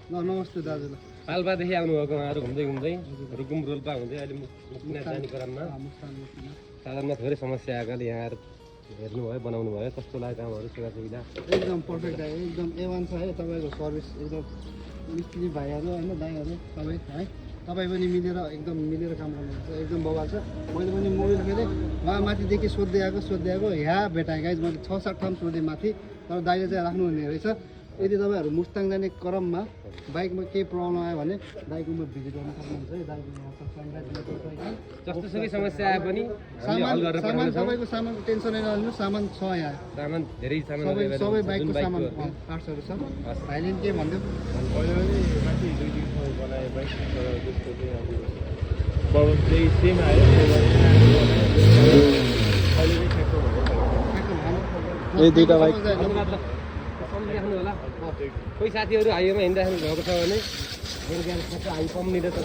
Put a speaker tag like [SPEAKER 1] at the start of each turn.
[SPEAKER 1] नमस्ते दाजु।
[SPEAKER 2] पाल्पादेखि आउनुभएको उहाँहरू घुम्दै घुम्दै रुकुम रोल्पा हुँदै अहिले मुक्तिनाथ जाने क्रममा साधारणमा थोरै समस्या आएकोले यहाँहरू हेर्नुभयो बनाउनु भयो कस्तो लाग्यो कामहरू सेवा सुविधा
[SPEAKER 1] एकदम पर्फेक्ट आयो एकदम A1 छ है तपाईँको सर्भिस एकदम मिस्त्री भाइहरू होइन दाइहरू सबै है तपाईँ पनि एकदम मिलेर काम गर्नुहुन्छ एकदम बवाल छ। मैले पनि मोबाइल खेलेँ उहाँ माथिदेखि सोध्दै आएको यहाँ भेटाएँ गाइज मैले 6-7 ठाउँ सोधेँ माथि तर दाइले चाहिँ राख्नुहुने रहेछ। यदि तपाईँहरू मुस्ताङ जाने क्रममा बाइकमा केही प्रब्लम आयो भने दाइकोमा भिजिट गर्न सक्नुहुन्छ है। दाइको
[SPEAKER 2] जस्तोसुकै समस्या आए पनि
[SPEAKER 1] सामान तपाईँको सामानको टेन्सन नलिनु सामान छ यहाँ
[SPEAKER 2] सामान धेरै सामान
[SPEAKER 1] सबै बाइकको सामान पार्ट्सहरू छ। भाइले के भन्थ्यो
[SPEAKER 2] दुईटा बाइक सम्झिराख्नु होला कोही साथीहरू हाइवेमा हिँडिराख्नु भएको छ भने हाई पम्पनिर त